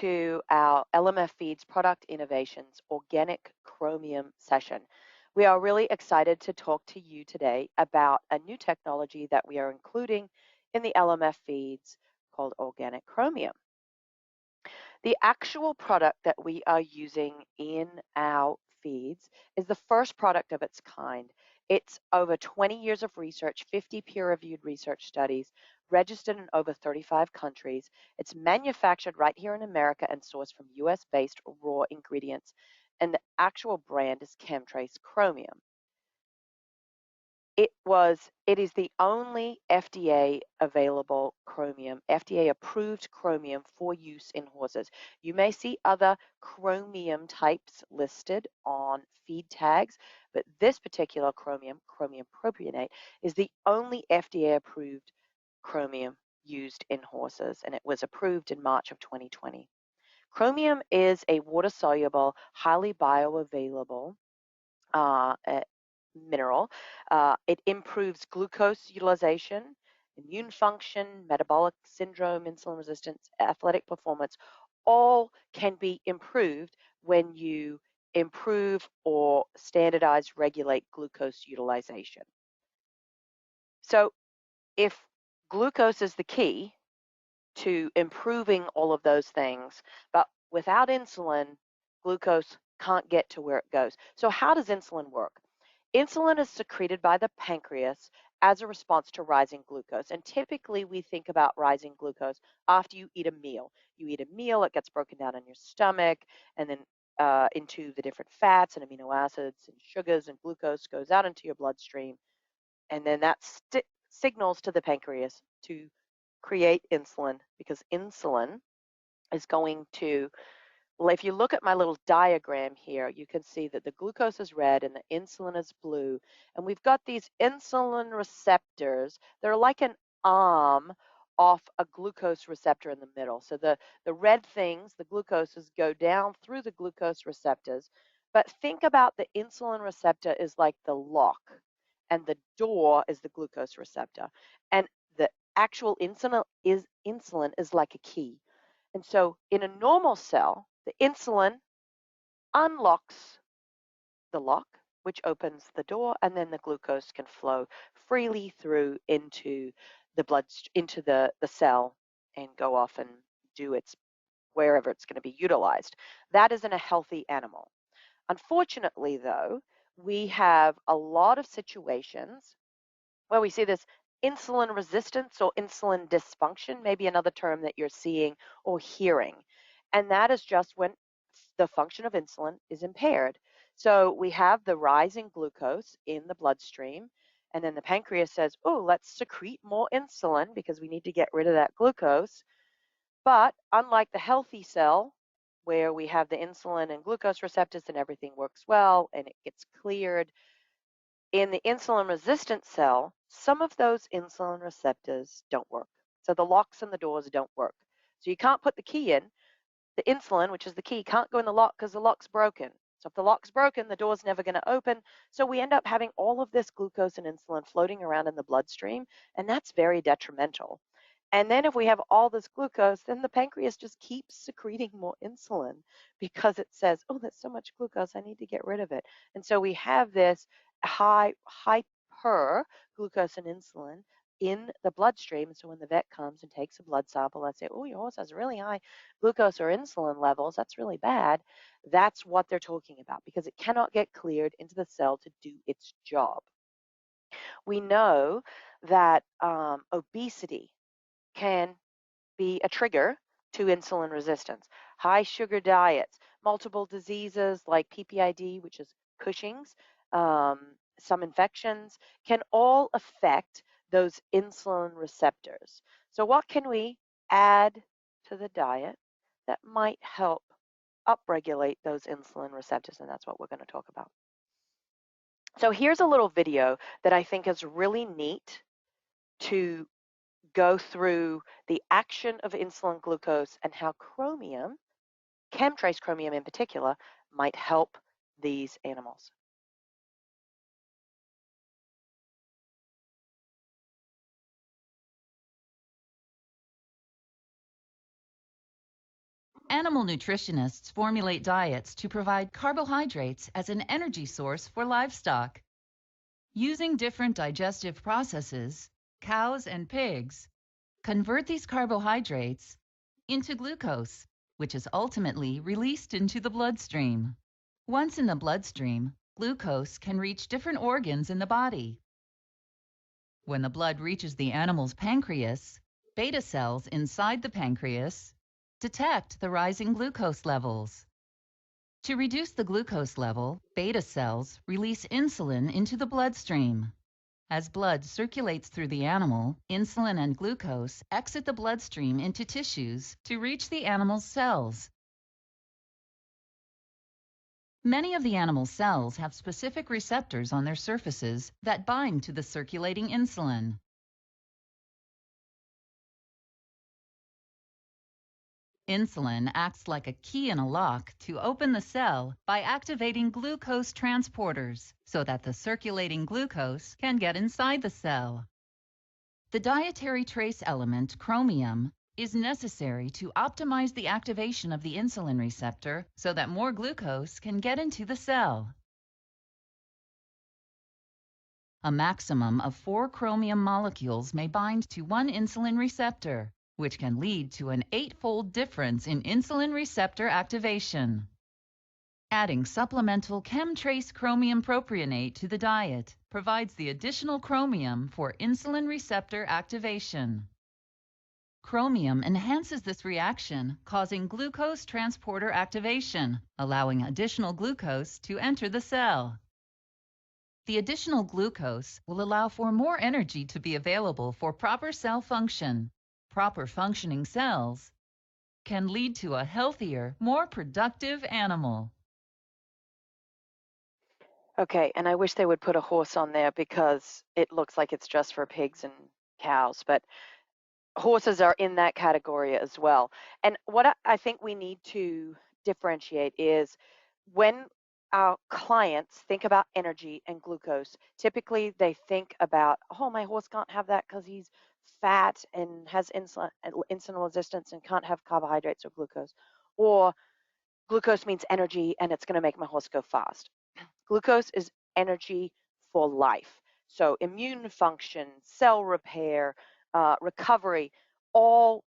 to our LMF Feeds Product Innovations Organic Chromium session. We are really excited to talk to you today about a new technology that we are including in the LMF Feeds called Organic Chromium. The actual product that we are using in our feeds is the first product of its kind. It's over 20 years of research, 50 peer-reviewed research studies, registered in over 35 countries. It's manufactured right here in America and sourced from US-based raw ingredients, and the actual brand is KemTRACE Chromium. It is the only FDA available chromium, FDA approved chromium for use in horses. You may see other chromium types listed on feed tags, but this particular chromium propionate, is the only FDA approved chromium used in horses, and it was approved in March of 2020. Chromium is a water-soluble, highly bioavailable mineral. It improves glucose utilization, immune function, metabolic syndrome, insulin resistance, athletic performance, all can be improved when you improve or standardize, regulate glucose utilization. So if glucose is the key to improving all of those things, but without insulin, glucose can't get to where it goes. So how does insulin work? Insulin is secreted by the pancreas as a response to rising glucose. And typically we think about rising glucose after you eat a meal. You eat a meal, it gets broken down in your stomach and then into the different fats and amino acids and sugars, and glucose goes out into your bloodstream. And then that signals to the pancreas to create insulin, because insulin is going to, well, if you look at my little diagram here, you can see that the glucose is red and the insulin is blue. And we've got these insulin receptors. They're like an arm off a glucose receptor in the middle. So the red things, the glucoses, go down through the glucose receptors. But think about the insulin receptor is like the lock, and the door is the glucose receptor. And the actual insulin is like a key. And so in a normal cell, the insulin unlocks the lock, which opens the door, and then the glucose can flow freely through into the blood, into the cell, and go off and do its wherever it's going to be utilized. That is in a healthy animal. Unfortunately, though, we have a lot of situations where we see this insulin resistance or insulin dysfunction, maybe another term that you're seeing or hearing. And that is just when the function of insulin is impaired. So we have the rising glucose in the bloodstream, and then the pancreas says, oh, let's secrete more insulin because we need to get rid of that glucose. But unlike the healthy cell, where we have the insulin and glucose receptors and everything works well and it gets cleared, in the insulin resistant cell, some of those insulin receptors don't work. So the locks and the doors don't work. So you can't put the key in. The insulin, which is the key, can't go in the lock because the lock's broken. So if the lock's broken, the door's never going to open. So we end up having all of this glucose and insulin floating around in the bloodstream, and that's very detrimental. And then if we have all this glucose, then the pancreas just keeps secreting more insulin because it says, oh, that's so much glucose, I need to get rid of it. And so we have this hyper glucose and insulin in the bloodstream. So when the vet comes and takes a blood sample, I say, oh, your horse has really high glucose or insulin levels, that's really bad. That's what they're talking about, because it cannot get cleared into the cell to do its job. We know that obesity can be a trigger to insulin resistance. High sugar diets, multiple diseases like PPID, which is Cushing's, some infections, can all affect those insulin receptors. So what can we add to the diet that might help upregulate those insulin receptors? And that's what we're going to talk about. So here's a little video that I think is really neat to go through the action of insulin glucose and how chromium, KemTRACE chromium in particular, might help these animals. Animal nutritionists formulate diets to provide carbohydrates as an energy source for livestock. Using different digestive processes, cows and pigs convert these carbohydrates into glucose, which is ultimately released into the bloodstream. Once in the bloodstream, glucose can reach different organs in the body. When the blood reaches the animal's pancreas, beta cells inside the pancreas detect the rising glucose levels. To reduce the glucose level, beta cells release insulin into the bloodstream. As blood circulates through the animal, insulin and glucose exit the bloodstream into tissues to reach the animal's cells. Many of the animal cells have specific receptors on their surfaces that bind to the circulating insulin. Insulin acts like a key in a lock to open the cell by activating glucose transporters so that the circulating glucose can get inside the cell. The dietary trace element, chromium, is necessary to optimize the activation of the insulin receptor so that more glucose can get into the cell. A maximum of 4 chromium molecules may bind to one insulin receptor, which can lead to an 8-fold difference in insulin receptor activation. Adding supplemental KemTRACE chromium propionate to the diet provides the additional chromium for insulin receptor activation. Chromium enhances this reaction, causing glucose transporter activation, allowing additional glucose to enter the cell. The additional glucose will allow for more energy to be available for proper cell function. Proper functioning cells can lead to a healthier, more productive animal. Okay, and I wish they would put a horse on there because it looks like it's just for pigs and cows, but horses are in that category as well. And what I think we need to differentiate is when our clients think about energy and glucose, typically they think about, oh, my horse can't have that because he's fat and has insulin resistance and can't have carbohydrates or glucose. Or glucose means energy and it's going to make my horse go fast. Glucose is energy for life. So immune function, cell repair, recovery, all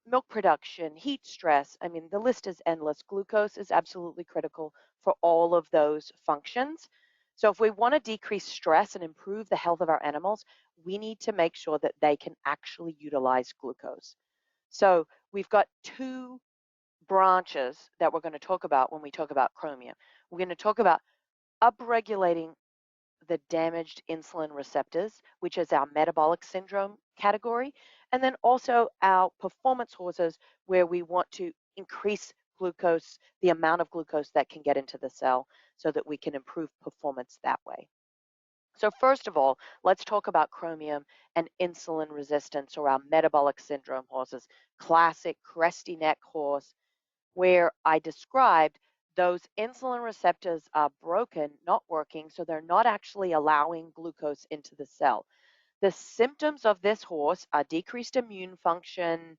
milk production, heat stress. I mean, the list is endless. Glucose is absolutely critical for all of those functions. So if we want to decrease stress and improve the health of our animals, we need to make sure that they can actually utilize glucose. So we've got two branches that we're going to talk about when we talk about chromium. We're going to talk about upregulating the damaged insulin receptors, which is our metabolic syndrome category, and then also our performance horses, where we want to increase glucose, the amount of glucose that can get into the cell so that we can improve performance that way. So first of all, let's talk about chromium and insulin resistance, or our metabolic syndrome horses, classic cresty neck horse, where I described those insulin receptors are broken, not working, so they're not actually allowing glucose into the cell. The symptoms of this horse are decreased immune function,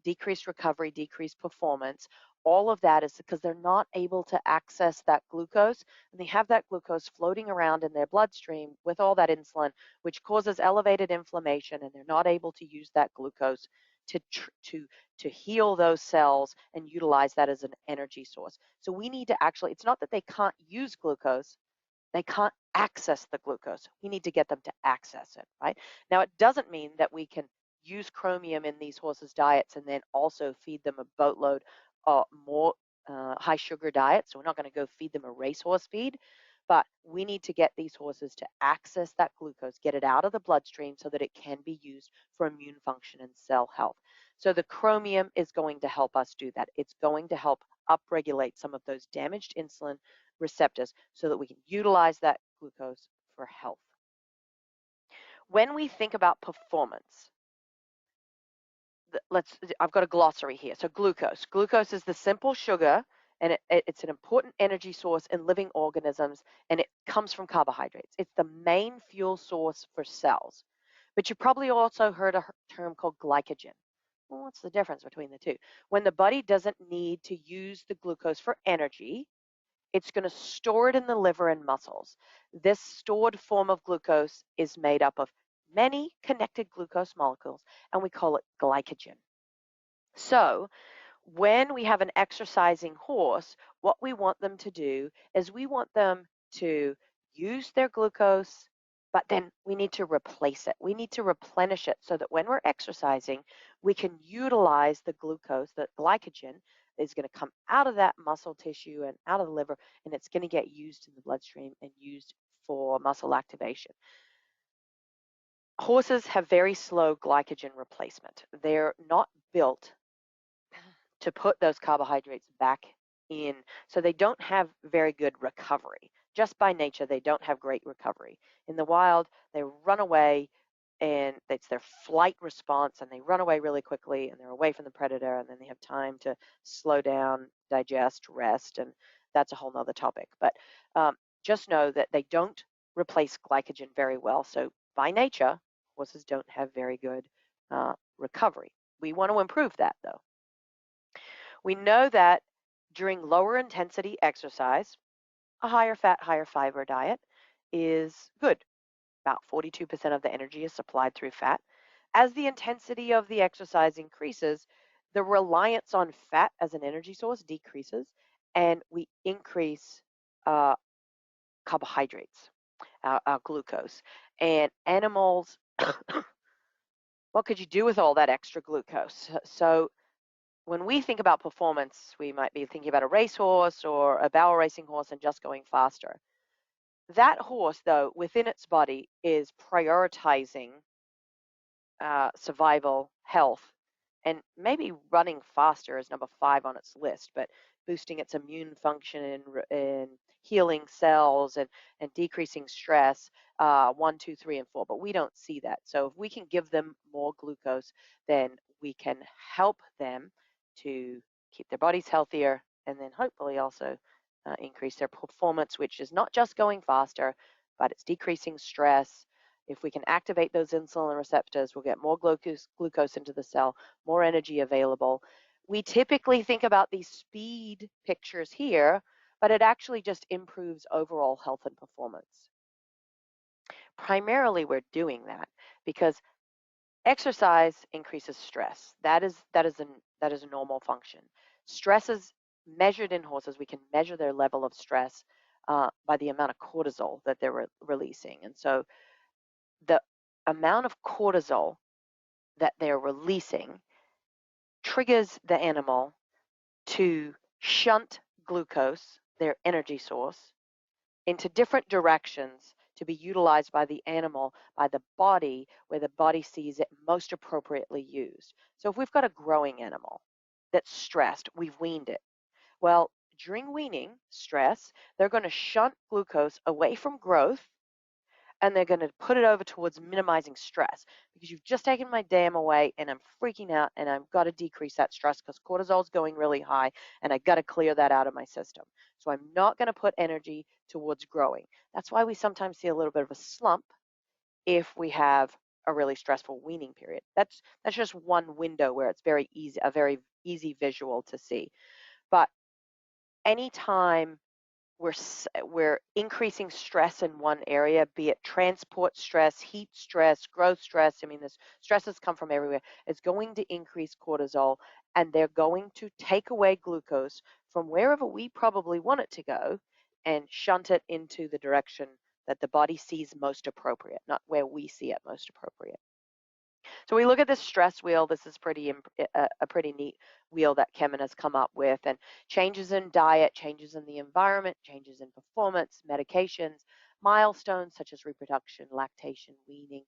decreased recovery, decreased performance. All of that is because they're not able to access that glucose, and they have that glucose floating around in their bloodstream with all that insulin, which causes elevated inflammation, and they're not able to use that glucose to to heal those cells and utilize that as an energy source. So we need to actually, it's not that they can't use glucose, they can't access the glucose. We need to get them to access it, right? Now, it doesn't mean that we can use chromium in these horses' diets and then also feed them a boatload more high sugar diet. So we're not going to go feed them a racehorse feed, but we need to get these horses to access that glucose, get it out of the bloodstream so that it can be used for immune function and cell health. So the chromium is going to help us do that. It's going to help upregulate some of those damaged insulin receptors so that we can utilize that glucose for health. When we think about performance, I've got a glossary here. So glucose. Glucose is the simple sugar, and it's an important energy source in living organisms, and it comes from carbohydrates. It's the main fuel source for cells. But you probably also heard a term called glycogen. Well, what's the difference between the two? When the body doesn't need to use the glucose for energy, it's going to store it in the liver and muscles. This stored form of glucose is made up of many connected glucose molecules, and we call it glycogen. So, when we have an exercising horse, what we want them to do is we want them to use their glucose, but then we need to replace it. We need to replenish it so that when we're exercising, we can utilize the glucose, the glycogen is going to come out of that muscle tissue and out of the liver, and it's going to get used in the bloodstream and used for muscle activation. Horses have very slow glycogen replacement. They're not built to put those carbohydrates back in. So they don't have very good recovery. Just by nature, they don't have great recovery. In the wild, they run away and it's their flight response and they run away really quickly and they're away from the predator and then they have time to slow down, digest, rest, and that's a whole nother topic. But just know that they don't replace glycogen very well. So by nature, horses don't have very good recovery. We want to improve that though. We know that during lower intensity exercise, a higher fat, higher fiber diet is good. About 42% of the energy is supplied through fat. As the intensity of the exercise increases, the reliance on fat as an energy source decreases, and we increase uh, carbohydrates, our glucose. And animals, what could you do with all that extra glucose? So when we think about performance, we might be thinking about a racehorse or a barrel racing horse and just going faster. That horse, though, within its body is prioritizing survival, health, and maybe running faster is number 5 on its list, but boosting its immune function and healing cells and decreasing stress, 1, 2, 3, and 4. But we don't see that. So if we can give them more glucose, then we can help them to keep their bodies healthier and then hopefully also increase their performance, which is not just going faster, but it's decreasing stress. If we can activate those insulin receptors, we'll get more glucose into the cell, more energy available. We typically think about these speed pictures here, but it actually just improves overall health and performance. Primarily, we're doing that because exercise increases stress. That is a normal function. Stress is measured in horses. We can measure their level of stress by the amount of cortisol that they're releasing. And so the amount of cortisol that they're releasing triggers the animal to shunt glucose, their energy source, into different directions to be utilized by the animal, by the body, where the body sees it most appropriately used. So if we've got a growing animal that's stressed, we've weaned it. Well, during weaning stress, they're going to shunt glucose away from growth and they're going to put it over towards minimizing stress because you've just taken my dam away and I'm freaking out and I've got to decrease that stress because cortisol is going really high and I got to clear that out of my system. So I'm not going to put energy towards growing. That's why we sometimes see a little bit of a slump if we have a really stressful weaning period. That's just one window where it's very easy, a very easy visual to see. But anytime we're increasing stress in one area, be it transport stress, heat stress, growth stress. I mean, this stresses come from everywhere. It's going to increase cortisol, and they're going to take away glucose from wherever we probably want it to go and shunt it into the direction that the body sees most appropriate, not where we see it most appropriate. So we look at this stress wheel. This is a pretty neat wheel that Kemen has come up with, and changes in diet, changes in the environment, changes in performance, medications, milestones such as reproduction, lactation, weaning,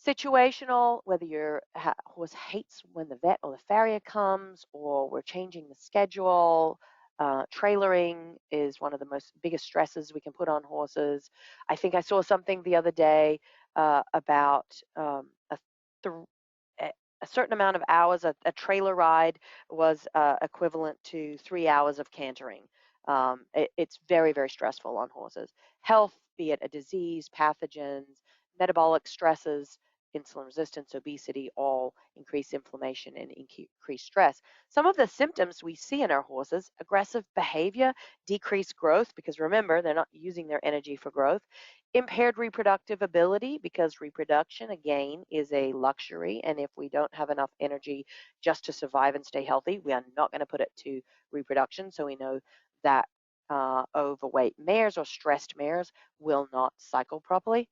situational, whether your horse hates when the vet or the farrier comes, or we're changing the schedule. Trailering is one of the biggest stresses we can put on horses. I think I saw something the other day about a certain amount of hours. A trailer ride was equivalent to 3 hours of cantering. It's very, very stressful on horses. Health, be it a disease, pathogens, metabolic stresses, insulin resistance, obesity, all increase inflammation and increase stress. Some of the symptoms we see in our horses: aggressive behavior, decreased growth, because remember, they're not using their energy for growth, impaired reproductive ability, because reproduction, again, is a luxury. And if we don't have enough energy just to survive and stay healthy, we are not going to put it to reproduction. So we know that overweight mares or stressed mares will not cycle properly.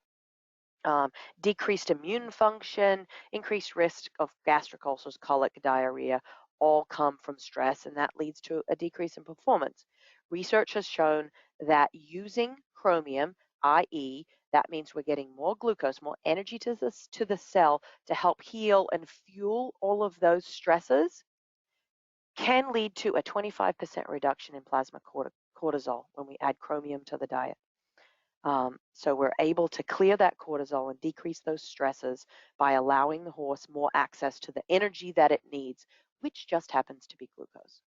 Decreased immune function, increased risk of gastric ulcers, colic, diarrhea, all come from stress, and that leads to a decrease in performance. Research has shown that using chromium, i.e., that means we're getting more glucose, more energy to the cell to help heal and fuel all of those stresses, can lead to a 25% reduction in plasma cortisol when we add chromium to the diet. So we're able to clear that cortisol and decrease those stresses by allowing the horse more access to the energy that it needs, which just happens to be glucose.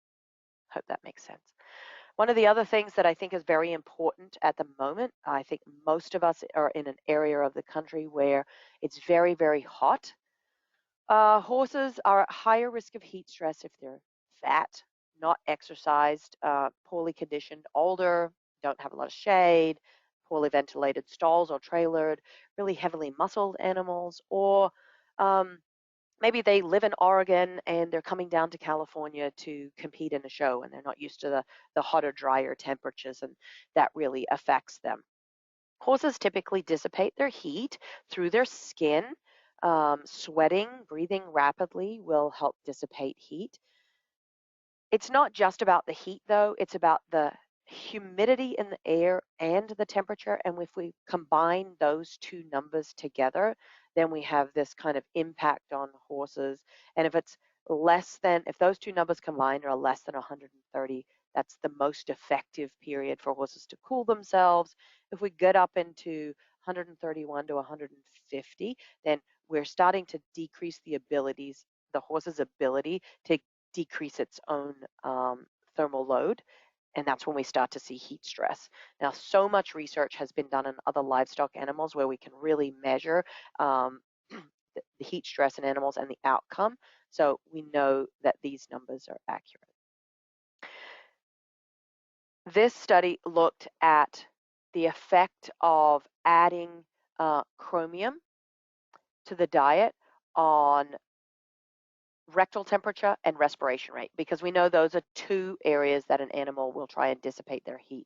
Hope that makes sense. One of the other things that I think is very important at the moment, I think most of us are in an area of the country where it's very, very hot. Horses are at higher risk of heat stress if they're fat, not exercised, poorly conditioned, older, don't have a lot of shade, poorly ventilated stalls or trailered, really heavily muscled animals, or maybe they live in Oregon and they're coming down to California to compete in a show and they're not used to the hotter, drier temperatures, and that really affects them. Horses typically dissipate their heat through their skin. Sweating, breathing rapidly will help dissipate heat. It's not just about the heat, though. It's about the humidity in the air and the temperature. And if we combine those two numbers together, then we have this kind of impact on horses. And if it's less than, if those two numbers combined are less than 130, that's the most effective period for horses to cool themselves. If we get up into 131 to 150, then we're starting to decrease the horse's ability to decrease its own thermal load, and that's when we start to see heat stress. Now, so much research has been done in other livestock animals where we can really measure the heat stress in animals and the outcome, so we know that these numbers are accurate. This study looked at the effect of adding chromium to the diet on rectal temperature and respiration rate, because we know those are two areas that an animal will try and dissipate their heat,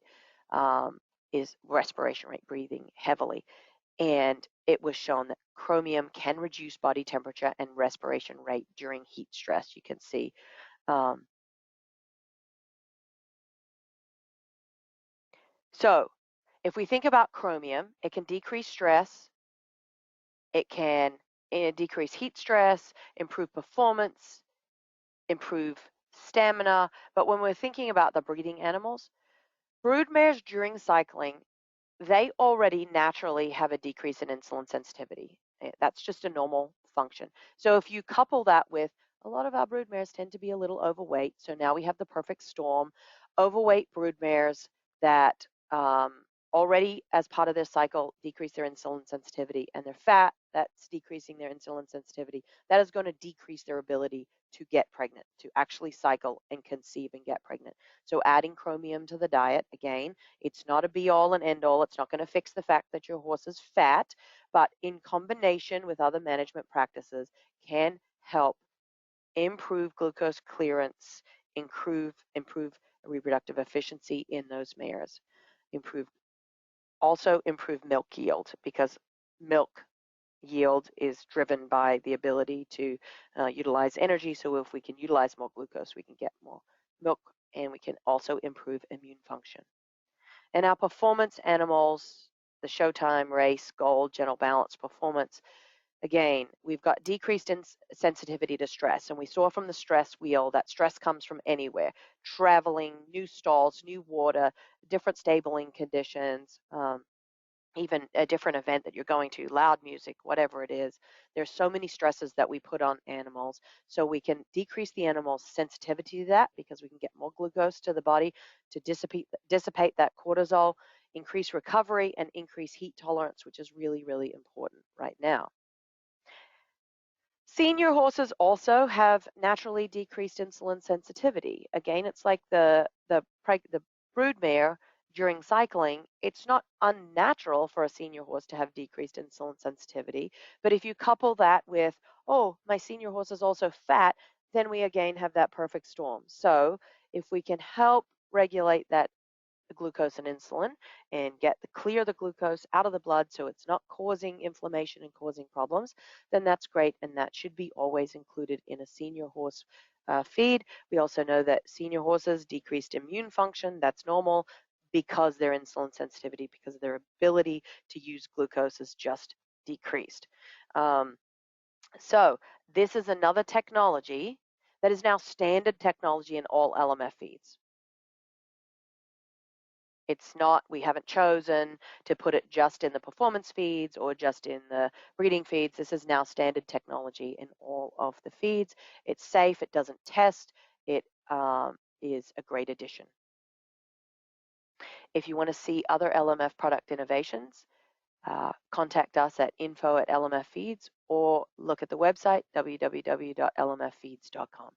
is respiration rate, breathing heavily. And it was shown that chromium can reduce body temperature and respiration rate during heat stress. You can see. So if we think about chromium, it can decrease stress, it can decrease heat stress, improve performance, improve stamina. But when we're thinking about the breeding animals, broodmares during cycling, they already naturally have a decrease in insulin sensitivity. That's just a normal function. So if you couple that with, a lot of our broodmares tend to be a little overweight, so now we have the perfect storm. Overweight broodmares that already, as part of their cycle, decrease their insulin sensitivity, and they're fat, that's decreasing their insulin sensitivity. That is going to decrease their ability to get pregnant, to actually cycle and conceive and get pregnant. So adding chromium to the diet, again, it's not a be-all and end-all. It's not going to fix the fact that your horse is fat, but in combination with other management practices can help improve glucose clearance, improve reproductive efficiency in those mares, also improve milk yield, because milk yield is driven by the ability to utilize energy. So if we can utilize more glucose, we can get more milk, and we can also improve immune function. And our performance animals, the Showtime, Race, Gold, Gentle Balance, Performance, again, we've got decreased sensitivity to stress. And we saw from the stress wheel that stress comes from anywhere: traveling, new stalls, new water, different stabling conditions, even a different event that you're going to, loud music, whatever it is. There's so many stresses that we put on animals. So we can decrease the animal's sensitivity to that, because we can get more glucose to the body to dissipate that cortisol, increase recovery, and increase heat tolerance, which is really, really important right now. Senior horses also have naturally decreased insulin sensitivity. Again, it's like the broodmare during cycling. It's not unnatural for a senior horse to have decreased insulin sensitivity, but if you couple that with, oh, my senior horse is also fat, then we again have that perfect storm. So if we can help regulate that glucose and insulin and clear the glucose out of the blood so it's not causing inflammation and causing problems, then that's great, and that should be always included in a senior horse feed. We also know that senior horses decreased immune function. That's normal because their insulin sensitivity, because their ability to use glucose is just decreased. So this is another technology that is now standard technology in all LMF feeds. It's not, we haven't chosen to put it just in the performance feeds or just in the breeding feeds. This is now standard technology in all of the feeds. It's safe, it doesn't test, it is a great addition. If you want to see other LMF product innovations, contact us at info@lmffeeds or look at the website www.lmffeeds.com.